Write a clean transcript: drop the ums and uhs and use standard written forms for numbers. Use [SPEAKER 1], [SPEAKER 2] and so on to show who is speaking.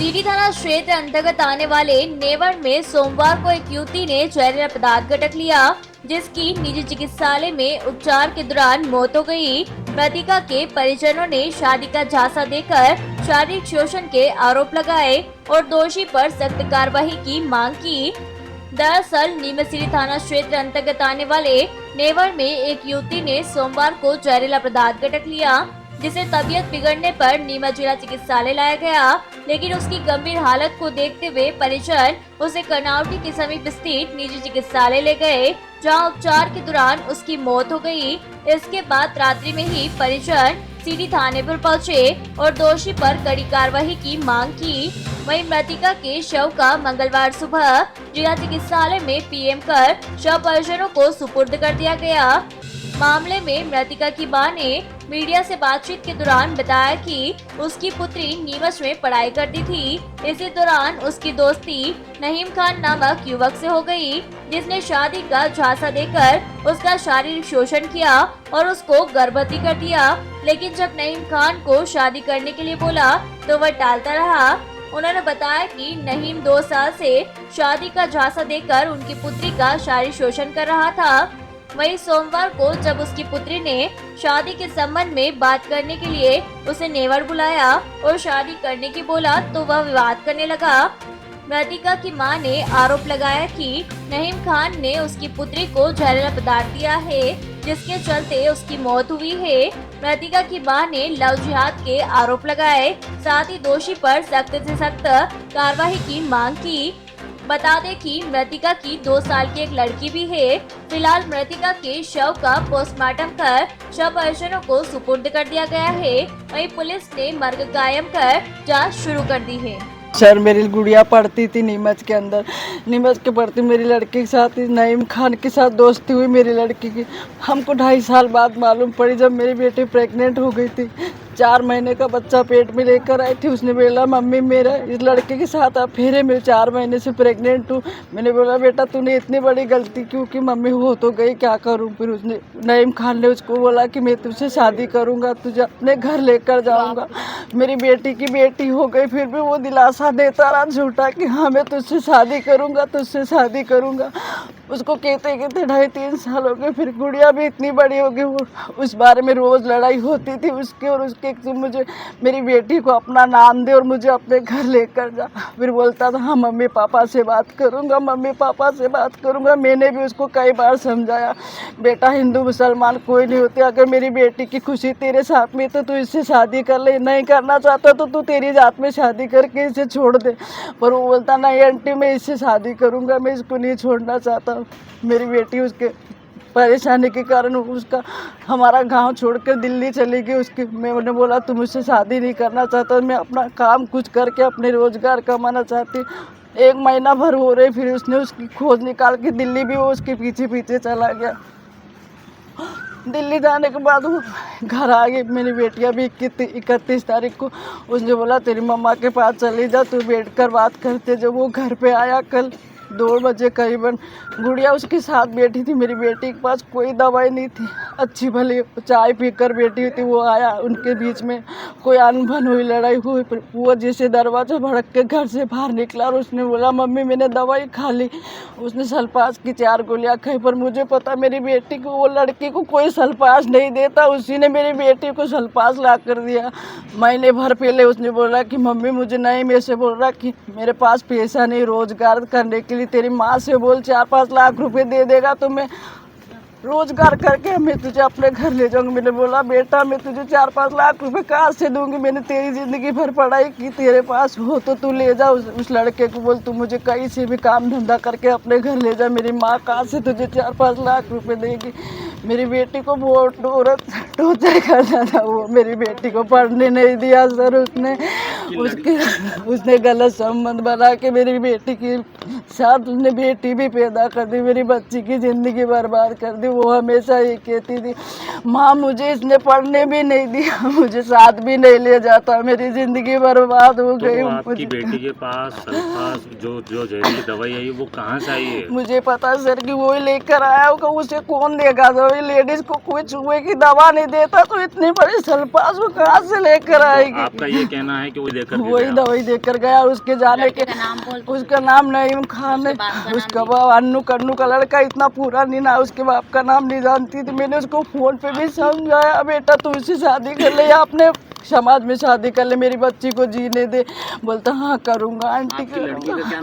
[SPEAKER 1] CD थाना क्षेत्र अंतर्गत आने वाले नेवर में सोमवार को एक युवती ने जहरीला पदार्थ गटक लिया, जिसकी निजी चिकित्सालय में उपचार के दौरान मौत हो गई। मृतका के परिजनों ने शादी का झांसा देकर शारीरिक शोषण के आरोप लगाए और दोषी पर सख्त कार्रवाई की मांग की। दरअसल नीमच थाना क्षेत्र अंतर्गत आने वाले नेवर में एक युवती ने सोमवार को जहरीला पदार्थ गटक लिया, जिसे तबीयत बिगड़ने पर नीमच जिला चिकित्सालय लाया गया, लेकिन उसकी गंभीर हालत को देखते हुए परिजन उसे कर्नावती के समीप स्थित निजी चिकित्सालय ले गए, जहां उपचार के दौरान उसकी मौत हो गई। इसके बाद रात्रि में ही परिजन सीडी थाने पर पहुंचे और दोषी पर कड़ी कार्रवाई की मांग की। वहीं मृतका के शव का मंगलवार सुबह जिला चिकित्सालय में पीएम कर शव परिजनों को सुपुर्द कर दिया गया। मामले में मृतका की मां ने मीडिया से बातचीत के दौरान बताया कि उसकी पुत्री नीमच में पढ़ाई करती थी। इसी दौरान उसकी दोस्ती नहीम खान नामक युवक से हो गई, जिसने शादी का झांसा देकर उसका शारीरिक शोषण किया और उसको गर्भवती कर दिया। लेकिन जब नहीम खान को शादी करने के लिए बोला तो वह टालता रहा। उन्होंने बताया कि नहीम 2 साल से शादी का झांसा देकर उनकी पुत्री का शारीरिक शोषण कर रहा था। वहीं सोमवार को जब उसकी पुत्री ने शादी के संबंध में बात करने के लिए उसे नेवर बुलाया और शादी करने की बोला तो वह विवाद करने लगा। मृतका की मां ने आरोप लगाया कि नहीम खान ने उसकी पुत्री को जहरीला पदार्थ दिया है, जिसके चलते उसकी मौत हुई है। मृतका की मां ने लव जिहाद के आरोप लगाए, साथ ही दोषी पर सख्त से सख्त कार्रवाई की मांग की। बता दें कि मृतका की 2 साल की एक लड़की भी है। फिलहाल मृतका के शव का पोस्टमार्टम कर शव परिजनों को सुपुर्द कर दिया गया है। वहीं पुलिस ने मर्ग कायम कर जांच शुरू कर दी है।
[SPEAKER 2] सर, मेरी गुड़िया पढ़ती थी नीमच के अंदर। नीमच के पढ़ती मेरी लड़की के साथ नईम खान के साथ दोस्ती हुई मेरी लड़की की। हमको 2.5 साल बाद मालूम पड़ी जब मेरी बेटी प्रेग्नेंट हो गई थी। 4 महीने का बच्चा पेट में लेकर आई थी। उसने बोला मम्मी मेरा इस लड़के के साथ आप फेरे में 4 महीने से प्रेग्नेंट हूँ। मैंने बोला बेटा तूने इतनी बड़ी गलती क्यों की? मम्मी हो तो गई, क्या करूँ? फिर उसने नईम खान ने उसको बोला कि मैं तुझसे शादी करूँगा, तुझे अपने घर लेकर जाऊँगा। मेरी बेटी की बेटी हो गई, फिर भी वो दिलासा देता रहा झूठा कि हाँ मैं तुझसे शादी करूँगा, तुझसे शादी करूँगा। उसको कहते कहते 2.5-3 साल हो गए। फिर गुड़िया भी इतनी बड़ी हो गई, उस बारे में रोज़ लड़ाई होती थी उसकी और उसके कि मुझे मेरी बेटी को अपना नाम दे और मुझे अपने घर लेकर जा। फिर बोलता था हाँ मम्मी पापा से बात करूँगा, मम्मी पापा से बात करूँगा। मैंने भी उसको कई बार समझाया बेटा हिंदू मुसलमान कोई नहीं होते, अगर मेरी बेटी की खुशी तेरे साथ में तो तू इससे शादी कर ले, नहीं करना चाहता तो तू तेरी जात में शादी करके इसे छोड़ दे। पर वो बोलता नहीं आंटी मैं इससे शादी करूँगा, मैं इसको नहीं छोड़ना चाहता। मेरी बेटी उसके परेशानी के कारण उसका हमारा गांव छोड़कर दिल्ली चली गई। उसकी मैंने बोला तुम मुझसे शादी नहीं करना चाहता, मैं अपना काम कुछ करके अपने रोज़गार कमाना चाहती। 1 महीना भर हो रहे, फिर उसने उसकी खोज निकाल के दिल्ली भी वो उसके पीछे पीछे चला गया। दिल्ली जाने के बाद वो घर आ गई। मेरी बेटियां भी 31 तारीख को उसने बोला तेरी मम्मा के पास चली जा, तू बैठ कर बात करते। जब वो घर पे आया कल 2 बजे करीबन, गुड़िया उसके साथ बैठी थी। मेरी बेटी के पास कोई दवाई नहीं थी, अच्छी भली चाय पीकर बैठी थी। वो आया, उनके बीच में कोई अनबन हुई, लड़ाई हुई। वो जैसे दरवाज़ा भड़क के घर से बाहर निकला और उसने बोला मम्मी मैंने दवाई खा ली। उसने सल्फास की 4 गोलियाँ खाई, पर मुझे पता मेरी बेटी को, वो लड़की को कोई सल्फास नहीं देता, उसी ने मेरी बेटी को सल्फास ला कर दिया। महीने भर पहले उसने बोला कि मम्मी मुझे नहीं, मैं से बोल रहा कि मेरे पास पैसा नहीं रोज़गार करने के लिए, तेरी माँ से बोल 4-5 लाख रुपए दे देगा तो मैं रोजगार करके मैं तुझे अपने घर ले जाऊंगी। मैंने बोला बेटा मैं तुझे 4-5 लाख रुपए कहाँ से दूंगी? मैंने तेरी ज़िंदगी भर पढ़ाई की, तेरे पास हो तो तू ले जा। उस लड़के को बोल तू मुझे कहीं से भी काम धंधा करके अपने घर ले जा, मेरी माँ कहाँ से तुझे 4-5 लाख रुपए देगी? मेरी बेटी को बहुत टॉर्चर करता था वो, मेरी बेटी को पढ़ने नहीं दिया सर। उसने गलत संबंध बना के मेरी बेटी के साथ उसने बेटी भी पैदा कर दी, मेरी बच्ची की ज़िंदगी बर्बाद कर दी। वो हमेशा ये कहती थी माँ मुझे इसने पढ़ने भी नहीं दिया, मुझे साथ भी नहीं ले जाता, मेरी ज़िंदगी बर्बाद हो गई।
[SPEAKER 3] तो आपकी बेटी के पास सल्फास जो जहरीली दवाई आई वो कहाँ से आई है?
[SPEAKER 2] मुझे पता सर कि वो ही लेकर आया होगा, उसे कौन देगा? कोई लेडीज को कोई चूहे की दवा नहीं देता तो इतनी बड़ी सल्फास वो कहाँ से लेकर आएगी।
[SPEAKER 3] आपका ये कहना है कि वही देकर के
[SPEAKER 2] वही
[SPEAKER 3] गया।
[SPEAKER 2] दवाई देकर गया। उसके जाने के उसका नाम नईम खान है, उसका बाप अन्नू कन्नू का लड़का, इतना पूरा नहीं ना, उसके बाप का नाम नहीं जानती थी। मैंने उसको फोन पे भी समझाया, बेटा तू इससे शादी कर ले, अपने समाज में शादी कर ले, मेरी बच्ची को जीने दे। बोलता हाँ करूँगा आंटी, करूँगा।